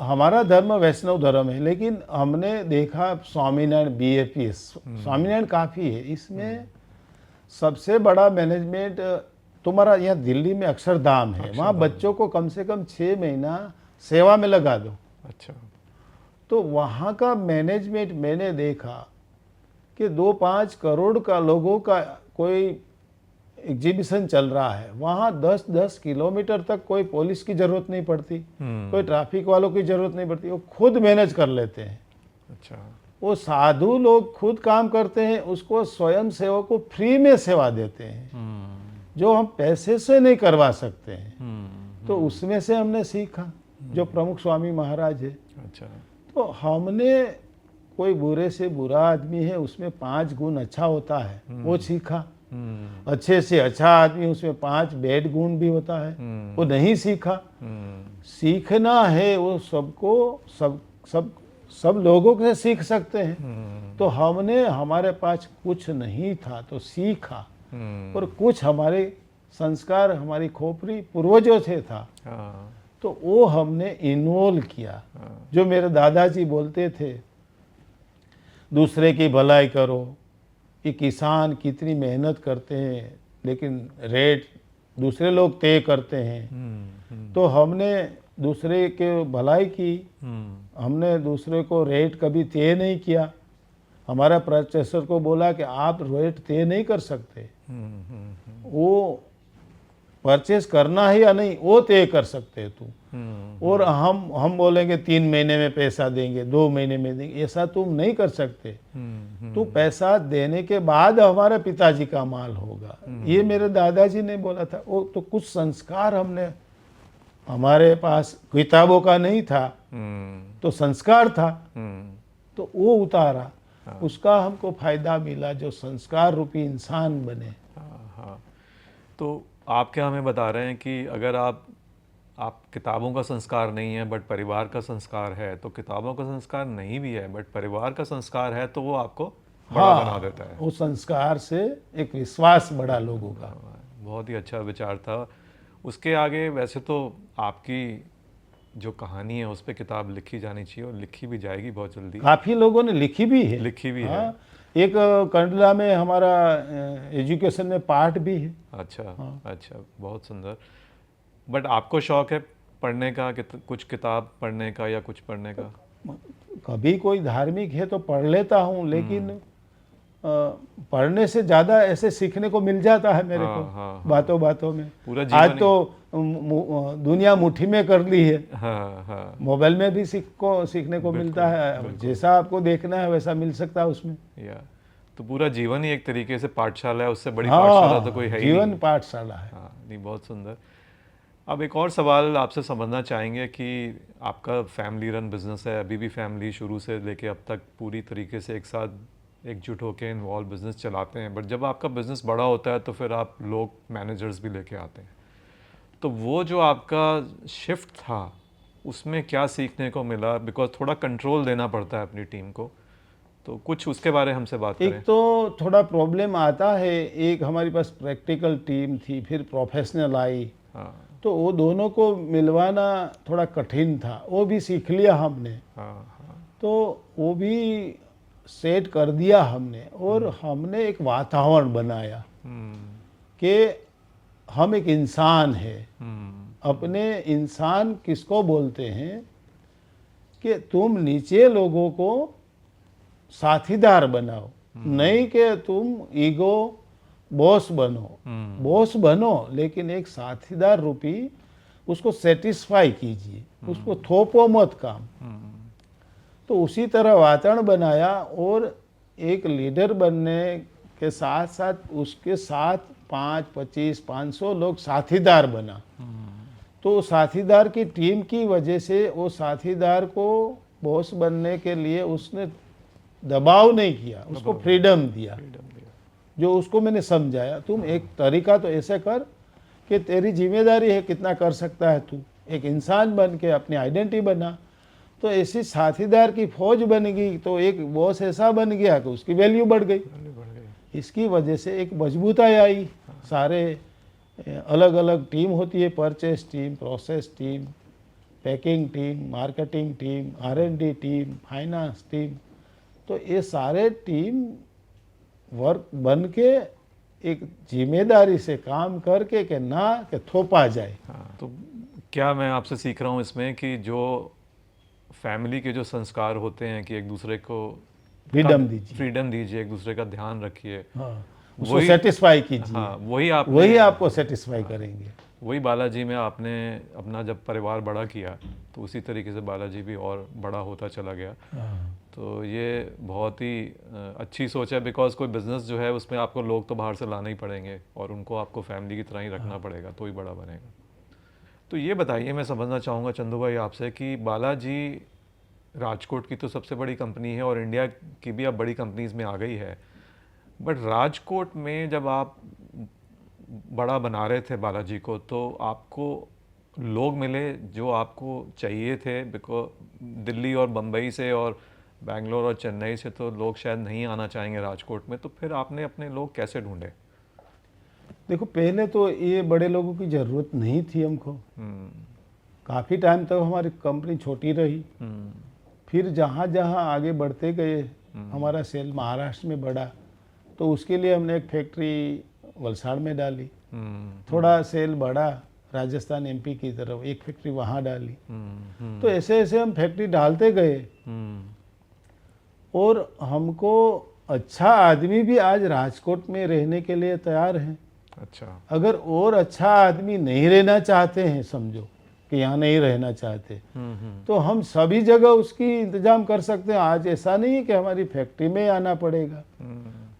हमारा धर्म वैष्णव धर्म है, लेकिन हमने देखा स्वामीनारायण बीएपीएस, स्वामीनारायण काफ़ी है। इसमें सबसे बड़ा मैनेजमेंट तुम्हारा यहाँ दिल्ली में अक्षरधाम है, वहाँ बच्चों को कम से कम 6 महीना सेवा में लगा दो। अच्छा। तो वहाँ का मैनेजमेंट मैंने देखा कि 2-5 करोड़ का लोगों का कोई एग्जीबिशन चल रहा है, वहाँ 10-10 किलोमीटर तक कोई पुलिस की जरूरत नहीं पड़ती, कोई ट्रैफिक वालों की जरूरत नहीं पड़ती, वो खुद मैनेज कर लेते हैं। अच्छा। वो साधु लोग खुद काम करते हैं, उसको स्वयं सेवक को फ्री में सेवा देते हैं, जो हम पैसे से नहीं करवा सकते हैं। तो उसमें से हमने सीखा, जो प्रमुख स्वामी महाराज है। अच्छा। तो हमने कोई बुरे से बुरा आदमी है, उसमें 5 गुण अच्छा होता है, वो सीखा। अच्छे से अच्छा आदमी, उसमें 5 बैड गुण भी होता है, वो नहीं सीखा। सीखना है वो सबको, सब लोगों से सीख सकते हैं। तो हमने, हमारे पास कुछ नहीं था तो सीखा, और कुछ हमारे संस्कार, हमारी खोपड़ी पूर्वजों से था। तो वो हमने इन्वॉल्व किया। जो मेरे दादाजी बोलते थे, दूसरे की भलाई करो, कि किसान कितनी मेहनत करते हैं लेकिन रेट दूसरे लोग तय करते हैं। तो हमने दूसरे के भलाई की, हमने दूसरे को रेट कभी तय नहीं किया। हमारा परचेसर को बोला कि आप रेट तय नहीं कर सकते, वो परचेस करना है या नहीं वो तय कर सकते हैं तुम। और हम बोलेंगे 3 महीने में पैसा देंगे, 2 महीने में देंगे, ऐसा तुम नहीं कर सकते। तो पैसा देने के बाद हमारे पिताजी का माल होगा, ये मेरे दादाजी ने बोला था। वो तो कुछ संस्कार हमने, हमारे पास किताबों का नहीं था तो संस्कार था, तो वो उतारा, उसका हमको फायदा मिला, जो संस्कार रूपी इंसान बने। हाँ, तो आप क्या हमें बता रहे हैं कि अगर आप किताबों का संस्कार नहीं है बट परिवार का संस्कार है, तो किताबों का संस्कार नहीं भी है बट परिवार का संस्कार है, तो वो आपको बड़ा बना देता है। वो संस्कार से एक विश्वास बढ़ा लोगों का। बहुत ही अच्छा विचार था। उसके आगे वैसे तो आपकी जो कहानी है उस पर किताब लिखी जानी चाहिए और लिखी भी जाएगी बहुत जल्दी। काफी लोगों ने लिखी भी है। है। एक कंडला में हमारा एजुकेशन में पार्ट भी है। अच्छा। अच्छा, बहुत सुंदर। बट आपको शौक है पढ़ने का, कुछ किताब पढ़ने का या कुछ पढ़ने का? कभी कोई धार्मिक है तो पढ़ लेता हूँ, लेकिन पढ़ने से ज़्यादा ऐसे सीखने को मिल जाता है मेरे को। बातों बातों में पूरा आज तो दुनिया मुट्ठी में कर ली है। मोबाइल में भी सीखने को मिलता है, जैसा आपको देखना है वैसा मिल सकता है उसमें। तो पूरा जीवन ही एक तरीके से पाठशाला है, उससे बड़ी पाठशाला तो कोई है ही नहीं। जीवन पाठशाला है। नहीं, बहुत सुंदर। अब एक और सवाल आपसे समझना चाहेंगे कि आपका फैमिली रन बिजनेस है, अभी भी फैमिली शुरू से लेके अब तक पूरी तरीके से एक साथ एकजुट होकर इन्वॉल्व बिजनेस चलाते हैं। बट जब आपका बिजनेस बड़ा होता है तो फिर आप लोग मैनेजर्स भी लेके आते हैं। तो वो जो आपका शिफ्ट था उसमें क्या सीखने को मिला? बिकॉज थोड़ा कंट्रोल देना पड़ता है अपनी टीम को, तो कुछ उसके बारे में हमसे बात करें। एक तो थोड़ा प्रॉब्लम आता है, एक हमारे पास प्रैक्टिकल टीम थी, फिर प्रोफेशनल आई। तो वो दोनों को मिलवाना थोड़ा कठिन था, वो भी सीख लिया हमने। तो वो भी सेट कर दिया हमने, और हमने एक वातावरण बनाया कि हम एक इंसान है। अपने इंसान किसको बोलते हैं कि तुम नीचे लोगों को साथीदार बनाओ, नहीं कि तुम ईगो बॉस बनो। बॉस बनो लेकिन एक साथीदार रूपी उसको सेटिस्फाई कीजिए, उसको थोपो मत काम। तो उसी तरह वातावरण बनाया, और एक लीडर बनने के साथ साथ उसके साथ 5, 25, 500 लोग साथीदार बना। तो साथीदार की टीम की वजह से वो साथीदार को बॉस बनने के लिए उसने दबाव नहीं किया, उसको फ्रीडम दिया। जो उसको मैंने समझाया, तुम एक तरीका तो ऐसे कर कि तेरी जिम्मेदारी है, कितना कर सकता है तू, एक इंसान बन के अपनी आइडेंटिटी बना। तो ऐसी साथीदार की फौज बन गई, तो एक बॉस ऐसा बन गया कि उसकी वैल्यू बढ़ गई। इसकी वजह से एक मजबूताई आई। सारे अलग अलग टीम होती है, purchase team, process team, packing team, marketing team, R&D team, finance team. तो ये सारे टीम वर्क बन के एक जिम्मेदारी से काम करके के ना कि थोपा जाए। तो क्या मैं आपसे सीख रहा हूँ इसमें कि जो फैमिली के जो संस्कार होते हैं कि एक दूसरे को फ्रीडम दीजिए, एक दूसरे का ध्यान रखिए, उसको सेटिस्फाई कीजिए। वही आपको सेटिस्फाई करेंगे। वही बालाजी में आपने अपना जब परिवार बड़ा किया तो उसी तरीके से बालाजी भी और बड़ा होता चला गया। तो ये बहुत ही अच्छी सोच है, बिकॉज कोई बिजनेस जो है उसमें आपको लोग तो बाहर से लाना ही पड़ेंगे और उनको आपको फैमिली की तरह ही रखना पड़ेगा, तो ही बड़ा बनेगा। तो ये बताइए, मैं समझना चाहूँगा चंदू भाई आपसे कि बालाजी राजकोट की तो सबसे बड़ी कंपनी है और इंडिया की भी अब बड़ी कंपनीज में आ गई है, बट राजकोट में जब आप बड़ा बना रहे थे बालाजी को, तो आपको लोग मिले जो आपको चाहिए थे? बिकॉज दिल्ली और बम्बई से और बैंगलोर और चेन्नई से तो लोग शायद नहीं आना चाहेंगे राजकोट में, तो फिर आपने अपने लोग कैसे ढूंढे? देखो, पहले तो ये बड़े लोगों की ज़रूरत नहीं थी हमको। काफ़ी टाइम तक हमारी कंपनी छोटी रही। फिर जहाँ जहाँ आगे बढ़ते गए हमारा सेल महाराष्ट्र में बढ़ा, तो उसके लिए हमने एक फैक्ट्री वलसाड़ में डाली। थोड़ा सेल बढ़ा राजस्थान एमपी की तरफ, एक फैक्ट्री वहाँ डाली। तो ऐसे ऐसे हम फैक्ट्री डालते गए और हमको अच्छा आदमी भी आज राजकोट में रहने के लिए तैयार हैं। अच्छा। अगर और अच्छा आदमी नहीं रहना चाहते हैं, समझो कि यहाँ नहीं रहना चाहते, तो हम सभी जगह उसकी इंतजाम कर सकते हैं। आज ऐसा नहीं है कि हमारी फैक्ट्री में आना पड़ेगा,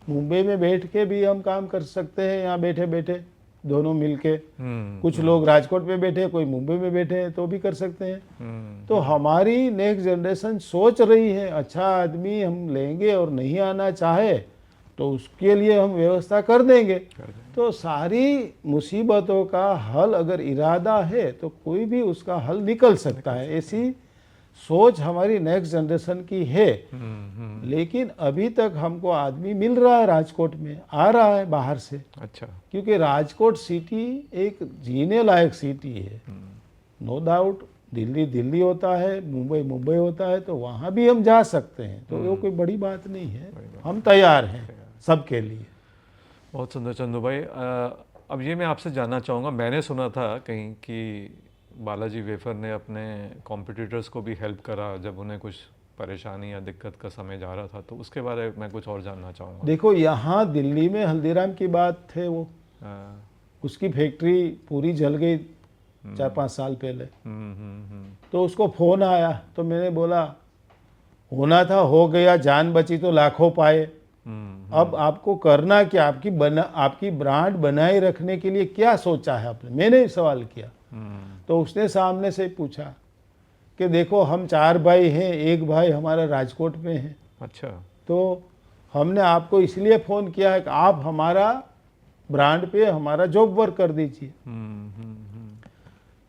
मुंबई में बैठ के भी हम काम कर सकते हैं, यहाँ बैठे बैठे दोनों मिलके। कुछ लोग राजकोट में बैठे, कोई मुंबई में बैठे हैं, तो भी कर सकते हैं। तो हमारी नेक्स्ट जनरेशन सोच रही है अच्छा आदमी हम लेंगे और नहीं आना चाहे तो उसके लिए हम व्यवस्था कर देंगे। तो सारी मुसीबतों का हल अगर इरादा है तो कोई भी उसका हल निकल सकता है। ऐसी सोच हमारी नेक्स्ट जनरेशन की है। लेकिन अभी तक हमको आदमी मिल रहा है, राजकोट में आ रहा है बाहर से। अच्छा। क्योंकि राजकोट सिटी एक जीने लायक सिटी है। नो डाउट दिल्ली दिल्ली होता है, मुंबई मुंबई होता है, तो वहाँ भी हम जा सकते हैं। तो वो कोई बड़ी बात नहीं है, हम तैयार हैं सबके लिए। बहुत सुंदर चंदू भाई। अब ये मैं आपसे जानना चाहूँगा, मैंने सुना था कहीं कि बालाजी वेफर ने अपने कॉम्पिटिटर्स को भी हेल्प करा जब उन्हें कुछ परेशानी या दिक्कत का समय जा रहा था, तो उसके बारे में कुछ और जानना चाहूँगा। देखो, यहाँ दिल्ली में हल्दीराम की बात थे, वो उसकी फैक्ट्री पूरी जल गई 4-5 साल पहले। तो उसको फ़ोन आया तो मैंने बोला होना था हो गया, जान बची तो लाखों पाए। अब आपको करना क्या, आपकी ब्रांड बनाए रखने के लिए क्या सोचा है आपने, मैंने सवाल किया। तो उसने सामने से पूछा कि देखो हम 4 भाई हैं, एक भाई हमारा राजकोट में है। अच्छा। तो हमने आपको इसलिए फ़ोन किया है कि आप हमारा ब्रांड पे हमारा जॉब वर्क कर दीजिए।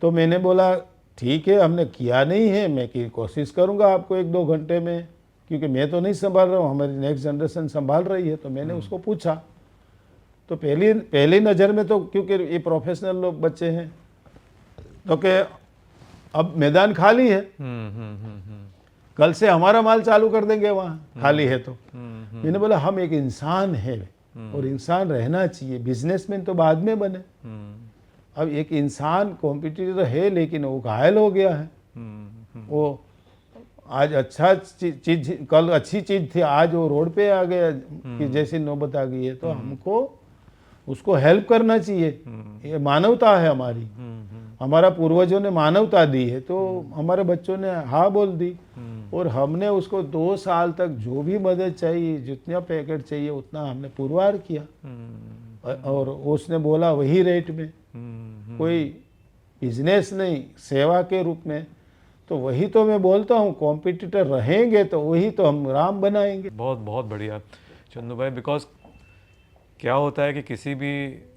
तो मैंने बोला ठीक है, हमने किया नहीं है, मैं की कोशिश करूँगा आपको 1-2 घंटे में, क्योंकि मैं तो नहीं संभाल रहा हूँ, हमारी नेक्स्ट जनरेशन संभाल रही है। तो मैंने उसको पूछा, तो पहली नज़र में तो क्योंकि ये प्रोफेशनल लोग बच्चे हैं, तो कि अब मैदान खाली है, कल से हमारा माल चालू कर देंगे वहाँ, खाली है तो। मैंने बोला हम एक इंसान है और इंसान रहना चाहिए, बिजनेसमैन तो बाद में बने। अब एक इंसान कॉम्पिटिटर है लेकिन वो घायल हो गया है। वो आज अच्छा चीज, कल अच्छी चीज थी, आज वो रोड पे आ गया कि जैसी नौबत आ गई है। तो हमको उसको हेल्प करना चाहिए, ये मानवता है हमारी। हमारा पूर्वजों ने मानवता दी है, तो हमारे बच्चों ने हाँ बोल दी और हमने उसको 2 साल तक जो भी मदद चाहिए, जितना पैकेट चाहिए उतना हमने पुरवार किया। और उसने बोला वही रेट में, कोई बिजनेस नहीं, सेवा के रूप में। तो वही तो मैं बोलता हूँ, कॉम्पिटिटर रहेंगे तो वही तो हम राम बनाएंगे। बहुत बहुत बढ़िया चंदू भाई। बिकॉज क्या होता है कि किसी भी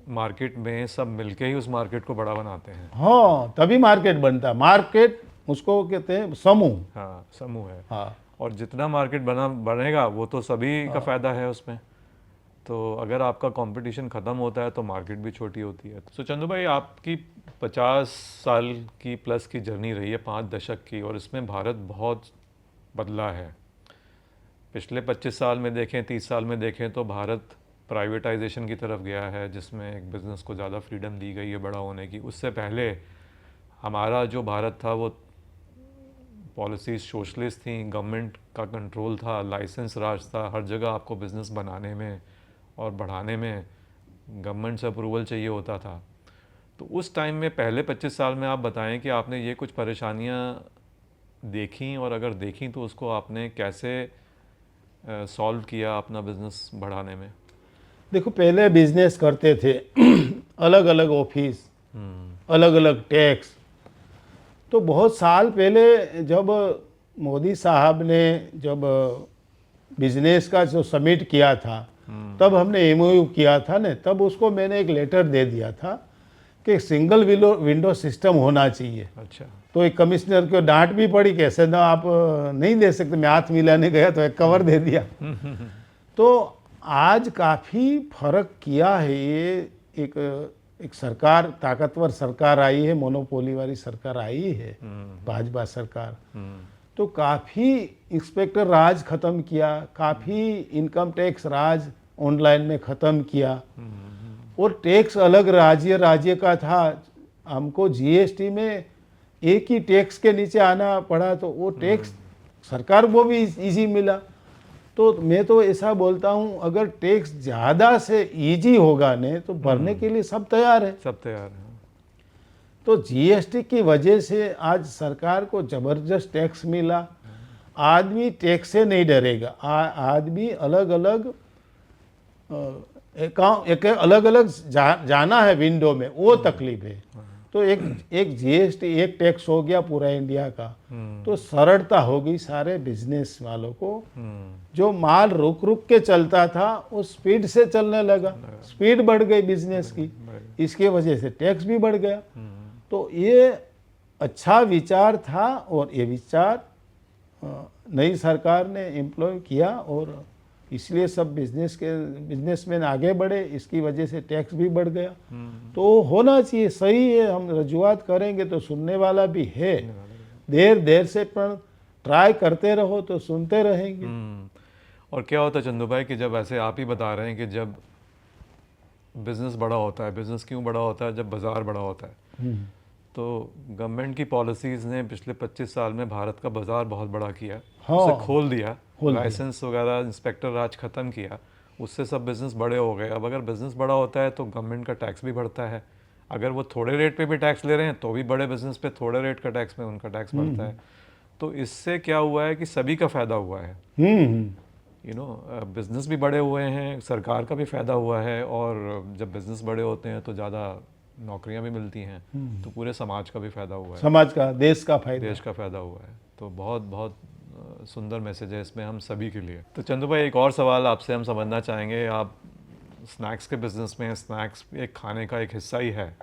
मार्केट में सब मिलके ही उस मार्केट को बड़ा बनाते हैं। हाँ, तभी मार्केट बनता है। मार्केट उसको कहते हैं समूह। हाँ, समूह है। हाँ, और जितना मार्केट बनेगा वो तो सभी का फायदा है उसमें। तो अगर आपका कंपटीशन ख़त्म होता है तो मार्केट भी छोटी होती है। तो चंदू भाई, आपकी 50 साल की प्लस की जर्नी रही है, 5 दशक की, और इसमें भारत बहुत बदला है। पिछले 25 साल में देखें, 30 साल में देखें तो भारत प्राइवेटाइजेशन की तरफ गया है, जिसमें एक बिज़नेस को ज़्यादा फ्रीडम दी गई है बड़ा होने की। उससे पहले हमारा जो भारत था वो पॉलिसीज सोशलिस्ट थी, गवर्नमेंट का कंट्रोल था, लाइसेंस राज था, हर जगह आपको बिज़नेस बनाने में और बढ़ाने में गवर्नमेंट से अप्रूवल चाहिए होता था। तो उस टाइम में पहले 25 साल में आप बताएं कि आपने ये कुछ परेशानियां देखी, और अगर देखी तो उसको आपने कैसे सॉल्व किया अपना बिज़नेस बढ़ाने में। देखो, पहले बिजनेस करते थे अलग अलग ऑफिस, अलग अलग टैक्स। तो बहुत साल पहले जब मोदी साहब ने जब बिजनेस का जो समिट किया था, तब हमने एमओयू किया था ना, तब उसको मैंने एक लेटर दे दिया था कि सिंगल विंडो सिस्टम होना चाहिए। अच्छा। तो एक कमिश्नर को डांट भी पड़ी, कैसे ना आप नहीं दे सकते। मैं हाथ मिलाने गया तो एक कवर दे दिया। तो आज काफ़ी फर्क किया है ये एक एक सरकार, ताकतवर सरकार आई है, मोनोपोली वाली सरकार आई है, भाजपा सरकार, तो काफ़ी इंस्पेक्टर राज ख़त्म किया, काफ़ी इनकम टैक्स राज ऑनलाइन में ख़त्म किया, और टैक्स अलग राज्य का था। हमको जीएसटी में एक ही टैक्स के नीचे आना पड़ा, तो वो टैक्स सरकार को भी इजी मिला। तो मैं तो ऐसा बोलता हूँ, अगर टैक्स ज़्यादा से इजी होगा ने तो भरने के लिए सब तैयार है, सब तैयार है। तो जीएसटी की वजह से आज सरकार को ज़बरदस्त टैक्स मिला। आदमी टैक्स से नहीं डरेगा। आदमी अलग अलग एक अलग अलग जाना है विंडो में, वो तकलीफ है। तो एक जीएसटी, एक टैक्स हो गया पूरा इंडिया का, तो सरलता हो गई सारे बिजनेस वालों को। जो माल रुक रुक के चलता था वो स्पीड से चलने लगा, स्पीड बढ़ गई बिजनेस की, इसके वजह से टैक्स भी बढ़ गया। तो ये अच्छा विचार था, और ये विचार नई सरकार ने एम्प्लॉय किया, और इसलिए सब बिजनेसमैन आगे बढ़े, इसकी वजह से टैक्स भी बढ़ गया। तो होना चाहिए, सही है। हम रजूआत करेंगे तो सुनने वाला भी है, देर से पर ट्राई करते रहो तो सुनते रहेंगे। और क्या होता है चंदू भाई कि जब ऐसे आप ही बता रहे हैं कि जब बिज़नेस बड़ा होता है, बिज़नेस क्यों बड़ा होता है, जब बाज़ार बड़ा होता है, तो गवर्नमेंट की पॉलिसीज़ ने पिछले 25 साल में भारत का बाज़ार बहुत बड़ा किया, उसे खोल दिया, लाइसेंस वगैरह इंस्पेक्टर राज ख़त्म किया, उससे सब बिज़नेस बड़े हो गए। अब अगर बिज़नेस बड़ा होता है तो गवर्नमेंट का टैक्स भी बढ़ता है। अगर वो थोड़े रेट पे भी टैक्स ले रहे हैं तो भी बड़े बिज़नेस पे थोड़े रेट का टैक्स में उनका टैक्स बढ़ता है। तो इससे क्या हुआ है कि सभी का फ़ायदा हुआ है। बिज़नेस भी बड़े हुए हैं, सरकार का भी फ़ायदा हुआ है, और जब बिज़नेस बड़े होते हैं तो ज़्यादा नौकरियां भी मिलती हैं, तो पूरे समाज का भी फ़ायदा हुआ है, समाज का, देश का फ़ायदा हुआ है। तो बहुत बहुत सुंदर मैसेज है इसमें हम सभी के लिए। तो चंदू भाई, एक और सवाल आपसे हम समझना चाहेंगे। आप स्नैक्स के बिज़नेस में हैं, स्नैक्स एक खाने का एक हिस्सा ही है,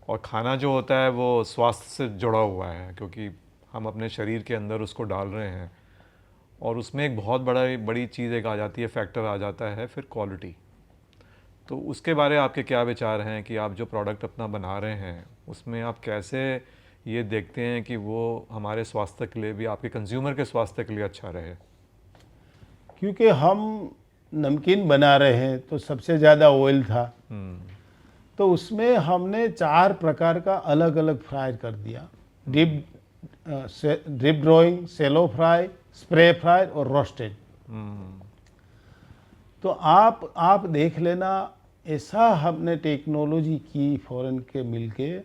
और खाना जो होता है वो स्वास्थ्य से जुड़ा हुआ है, क्योंकि हम अपने शरीर के अंदर उसको डाल रहे हैं, और उसमें एक बहुत बड़ी चीज़ एक आ जाती है, फैक्टर आ जाता है फिर क्वालिटी। तो उसके बारे में आपके क्या विचार हैं कि आप जो प्रोडक्ट अपना बना रहे हैं उसमें आप कैसे ये देखते हैं कि वो हमारे स्वास्थ्य के लिए भी, आपके कंज्यूमर के स्वास्थ्य के लिए अच्छा रहे? क्योंकि हम नमकीन बना रहे हैं तो सबसे ज़्यादा ऑयल था, तो उसमें हमने 4 प्रकार का अलग अलग फ्राई कर दिया। ड्रिप ड्रॉइंग, सेलो फ्राई, स्प्रे फ्राई और रोस्टेड। तो आप देख लेना, ऐसा हमने टेक्नोलॉजी की फॉरेन के मिलके,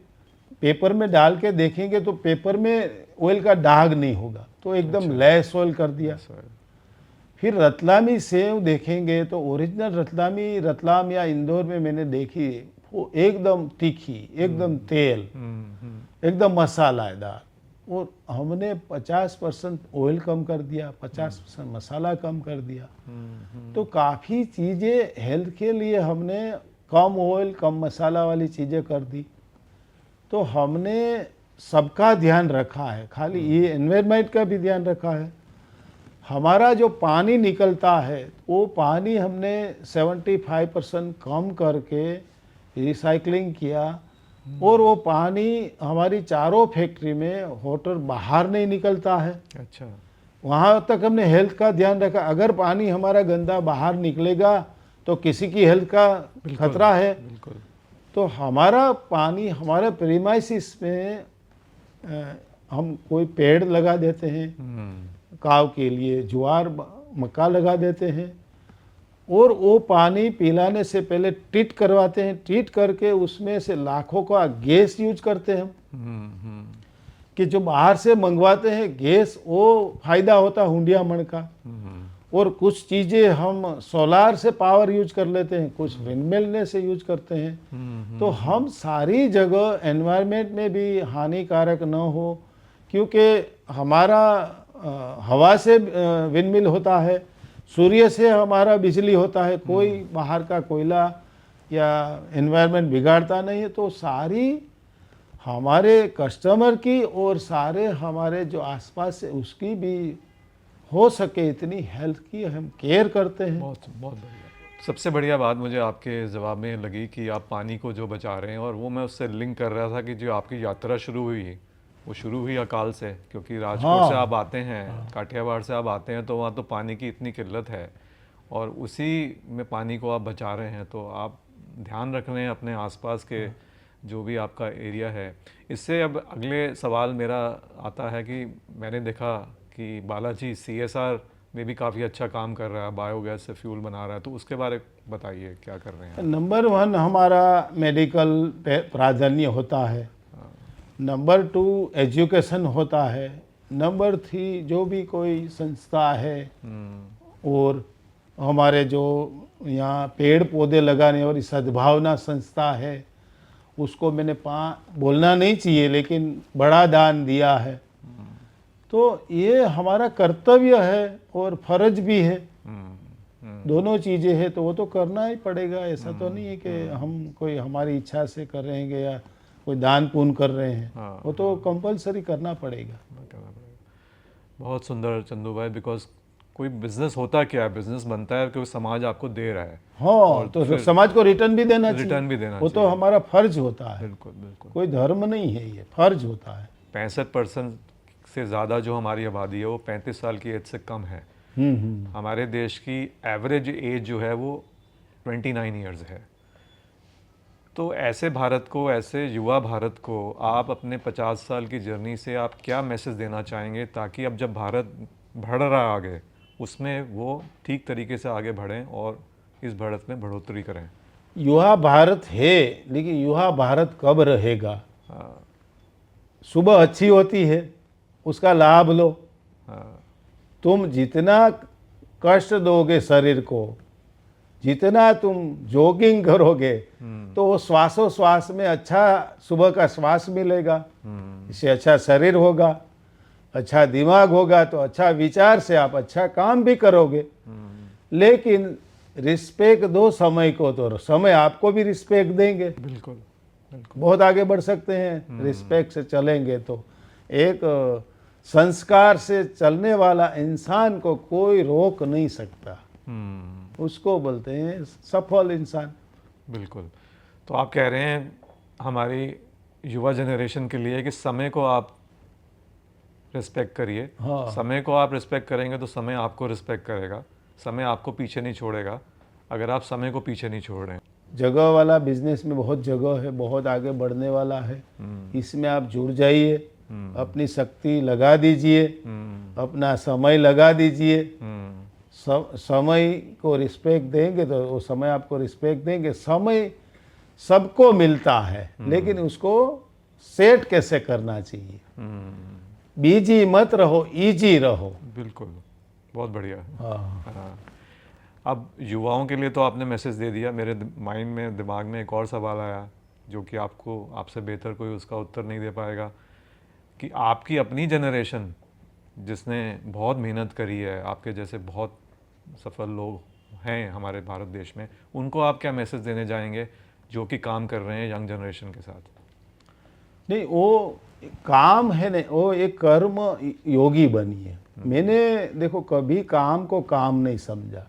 पेपर में डाल के देखेंगे तो पेपर में ऑयल का दाग नहीं होगा, तो एकदम लेस ऑयल कर दिया। फिर रतलामी सेव देखेंगे तो ओरिजिनल रतलाम या इंदौर में मैंने देखी, वो एकदम तीखी, एकदम तेल, एकदम मसालेदार, और हमने 50% ऑयल कम कर दिया, 50% मसाला कम कर दिया। तो काफ़ी चीज़ें हेल्थ के लिए हमने कम ऑयल कम मसाला वाली चीज़ें कर दी। तो हमने सबका ध्यान रखा है, खाली ये एनवायरनमेंट का भी ध्यान रखा है। हमारा जो पानी निकलता है वो पानी हमने 75% कम करके रिसाइकलिंग किया, और वो पानी हमारी चारों फैक्ट्री में वाटर बाहर नहीं निकलता है। अच्छा, वहाँ तक हमने हेल्थ का ध्यान रखा। अगर पानी हमारा गंदा बाहर निकलेगा तो किसी की हेल्थ का खतरा है। तो हमारा पानी हमारे प्रीमाइसिस में हम कोई पेड़ लगा देते हैं, काव के लिए ज्वार मक्का लगा देते हैं, और वो पानी पिलाने से पहले ट्रीट करवाते हैं। ट्रीट करके उसमें से लाखों का गैस यूज करते हैं हम, कि जो बाहर से मंगवाते हैं गैस, वो फायदा होता है हुंडिया मण का। और कुछ चीज़ें हम सोलार से पावर यूज कर लेते हैं, कुछ विंडमिल से यूज करते हैं। तो हम सारी जगह एनवायरनमेंट में भी हानिकारक न हो, क्योंकि हमारा हवा से विंडमिल होता है, सूर्य से हमारा बिजली होता है, कोई बाहर का कोयला या एनवायरनमेंट बिगाड़ता नहीं है। तो सारी हमारे कस्टमर की और सारे हमारे जो आसपास है उसकी भी हो सके इतनी हेल्थ की हम केयर करते हैं। बहुत बहुत बढ़िया। सबसे बढ़िया बात मुझे आपके जवाब में लगी कि आप पानी को जो बचा रहे हैं, और वो मैं उससे लिंक कर रहा था कि जो आपकी यात्रा शुरू हुई वो शुरू हुई अकाल से, क्योंकि राजकोट से आप हाँ आते हैं, काठियावाड़ से आप आते हैं, तो वहाँ तो पानी की इतनी किल्लत है, और उसी में पानी को आप बचा रहे हैं। तो आप ध्यान रख रहे हैं अपने आसपास के जो भी आपका एरिया है। इससे अब अगले सवाल मेरा आता है कि मैंने देखा कि बालाजी CSR में भी काफ़ी अच्छा काम कर रहा है, बायोगैस से फ्यूल बना रहा है, तो उसके बारे में बताइए क्या कर रहे हैं आप? नंबर 1 हमारा मेडिकल प्राधान्य होता है, नंबर 2 एजुकेशन होता है, नंबर 3 जो भी कोई संस्था है और हमारे जो यहाँ पेड़ पौधे लगाने और सद्भावना संस्था है, उसको मैंने बोलना नहीं चाहिए लेकिन बड़ा दान दिया है। तो ये हमारा कर्तव्य है और फर्ज भी है, दोनों चीज़ें हैं, तो वो तो करना ही पड़ेगा। ऐसा तो नहीं है कि हम कोई हमारी इच्छा से कर रहे हैं या कोई दान पुण्य कर रहे हैं, वो तो कंपलसरी करना पड़ेगा। बहुत सुंदर चंदू भाई, बिकॉज कोई बिजनेस होता क्या है, बिजनेस बनता है क्योंकि समाज आपको दे रहा है। हाँ, तो फिर समाज को रिटर्न भी देना चाहिए, रिटर्न भी देना वो तो हमारा फर्ज होता है। बिल्कुल बिल्कुल। कोई धर्म नहीं है, ये फर्ज होता है। 65% से ज़्यादा जो हमारी आबादी है वो 35 साल की एज से कम है। हमारे देश की एवरेज एज जो है वो 29 ईयर्स है। तो ऐसे भारत को, ऐसे युवा भारत को आप अपने 50 साल की जर्नी से आप क्या मैसेज देना चाहेंगे, ताकि अब जब भारत बढ़ रहा है आगे, उसमें वो ठीक तरीके से आगे बढ़ें और इस बढ़त में बढ़ोतरी करें? युवा भारत है, लेकिन युवा भारत कब रहेगा? सुबह अच्छी होती है, उसका लाभ लो। तुम जितना कष्ट दोगे शरीर को, जितना तुम जॉगिंग करोगे, तो वो श्वासोश्वास में अच्छा सुबह का श्वास मिलेगा, इससे अच्छा शरीर होगा, अच्छा दिमाग होगा, तो अच्छा विचार से आप अच्छा काम भी करोगे। लेकिन रिस्पेक्ट दो समय को, तो समय आपको भी रिस्पेक्ट देंगे। बिल्कुल बिल्कुल। बहुत आगे बढ़ सकते हैं रिस्पेक्ट से चलेंगे तो। एक संस्कार से चलने वाला इंसान को कोई रोक नहीं सकता, उसको बोलते हैं सफल इंसान। बिल्कुल। तो आप कह रहे हैं हमारी युवा जनरेशन के लिए कि समय को आप रिस्पेक्ट करिए। हाँ। समय को आप रिस्पेक्ट करेंगे तो समय आपको रिस्पेक्ट करेगा, समय आपको पीछे नहीं छोड़ेगा अगर आप समय को पीछे नहीं छोड़ रहे हैं। जगह वाला बिजनेस में बहुत जगह है, बहुत आगे बढ़ने वाला है, इसमें आप जुड़ जाइए, अपनी शक्ति लगा दीजिए, अपना समय लगा दीजिए। समय को रिस्पेक्ट देंगे तो वो समय आपको रिस्पेक्ट देंगे। समय सबको मिलता है, लेकिन उसको सेट कैसे करना चाहिए। बिजी मत रहो, इजी रहो। बिल्कुल, बहुत बढ़िया। हाँ। अब युवाओं के लिए तो आपने मैसेज दे दिया। मेरे माइंड में, दिमाग में एक और सवाल आया जो कि आपसे बेहतर कोई उसका उत्तर नहीं दे पाएगा, कि आपकी अपनी जनरेशन जिसने बहुत मेहनत करी है, आपके जैसे बहुत सफल लोग हैं हमारे भारत देश में, उनको आप क्या मैसेज देने जाएंगे जो कि काम कर रहे हैं यंग जनरेशन के साथ? नहीं, वो काम है नहीं, वो एक कर्म योगी बनिए। मैंने देखो कभी काम को काम नहीं समझा,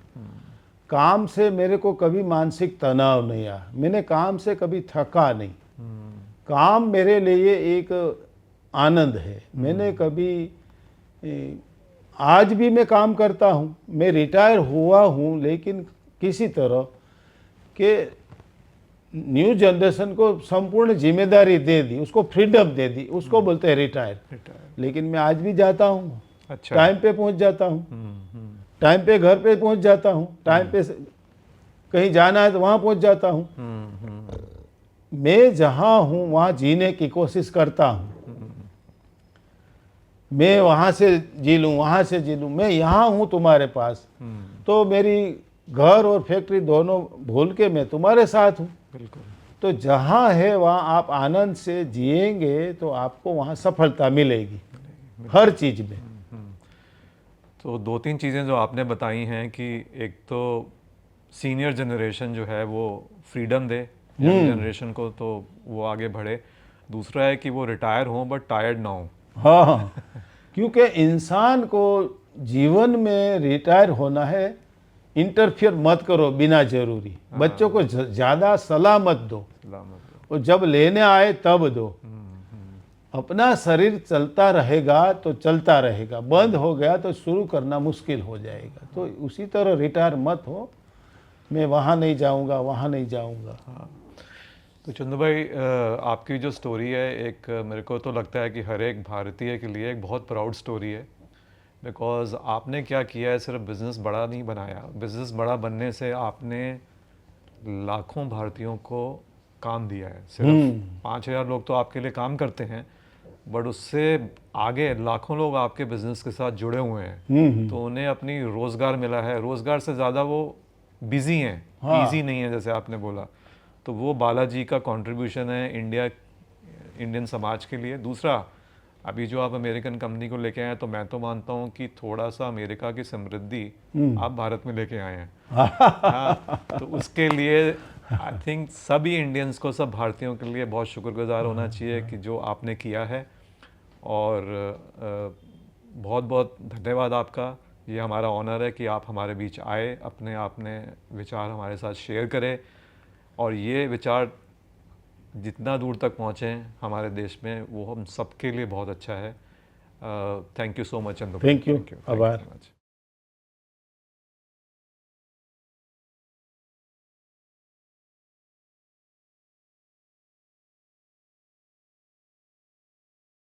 काम से मेरे को कभी मानसिक तनाव नहीं आया, मैंने काम से कभी थका नहीं। काम मेरे लिए एक आनंद है। मैंने कभी, आज भी मैं काम करता हूँ, मैं रिटायर हुआ हूँ, लेकिन किसी तरह के न्यू जनरेशन को संपूर्ण जिम्मेदारी दे दी, उसको फ्रीडम दे दी, उसको बोलते हैं रिटायर। लेकिन मैं आज भी जाता हूँ, अच्छा। टाइम पे पहुँच जाता हूँ, टाइम पे घर पे पहुँच जाता हूँ, टाइम पे कहीं जाना है तो वहाँ पहुँच जाता हूँ। मैं जहाँ हूँ वहाँ जीने की कोशिश करता हूँ। मैं वहाँ से जी लूँ, वहाँ से जी लूँ, मैं यहाँ हूँ तुम्हारे पास, तो मेरी घर और फैक्ट्री दोनों भूल के मैं तुम्हारे साथ हूँ। बिल्कुल। तो जहाँ है वहाँ आप आनंद से जिएंगे तो आपको वहाँ सफलता मिलेगी हर चीज़ में। तो 2-3 चीज़ें जो आपने बताई हैं कि एक तो सीनियर जनरेशन जो है वो फ्रीडम दे यंग जनरेशन को तो वो आगे बढ़े, दूसरा है कि वो रिटायर हों बट टायर्ड ना हो। हाँ, क्योंकि इंसान को जीवन में रिटायर होना है, इंटरफियर मत करो बिना जरूरी, बच्चों को ज़्यादा सलाह मत दो, सलामत। वो जब लेने आए तब दो। अपना शरीर चलता रहेगा तो चलता रहेगा, बंद हो गया तो शुरू करना मुश्किल हो जाएगा। तो उसी तरह रिटायर मत हो, मैं वहाँ नहीं जाऊँगा, वहाँ नहीं जाऊँगा। तो चंदू भाई, आपकी जो स्टोरी है, एक मेरे को तो लगता है कि हर एक भारतीय के लिए एक बहुत प्राउड स्टोरी है। बिकॉज आपने क्या किया है, सिर्फ बिज़नेस बड़ा नहीं बनाया, बिज़नेस बड़ा बनने से आपने लाखों भारतीयों को काम दिया है। सिर्फ 5,000 लोग तो आपके लिए काम करते हैं, बट उससे आगे लाखों लोग आपके बिज़नेस के साथ जुड़े हुए हैं। तो उन्हें अपनी रोज़गार मिला है। रोज़गार से ज़्यादा वो बिज़ी हैं, ईजी नहीं है जैसे आपने बोला। तो वो बालाजी का कंट्रीब्यूशन है इंडियन समाज के लिए। दूसरा, अभी जो आप अमेरिकन कंपनी को लेके आए हैं, तो मैं तो मानता हूँ कि थोड़ा सा अमेरिका की समृद्धि आप भारत में लेके आए हैं। हाँ, तो उसके लिए आई थिंक सभी इंडियंस को, सब भारतीयों के लिए बहुत शुक्रगुजार होना चाहिए कि जो आपने किया है। और बहुत बहुत धन्यवाद आपका। ये हमारा ऑनर है कि आप हमारे बीच आए, अपने आपने विचार हमारे साथ शेयर करें, और ये विचार जितना दूर तक पहुँचे हमारे देश में, वो हम सबके लिए बहुत अच्छा है। Thank you so much Chandu. Thank you, आभार।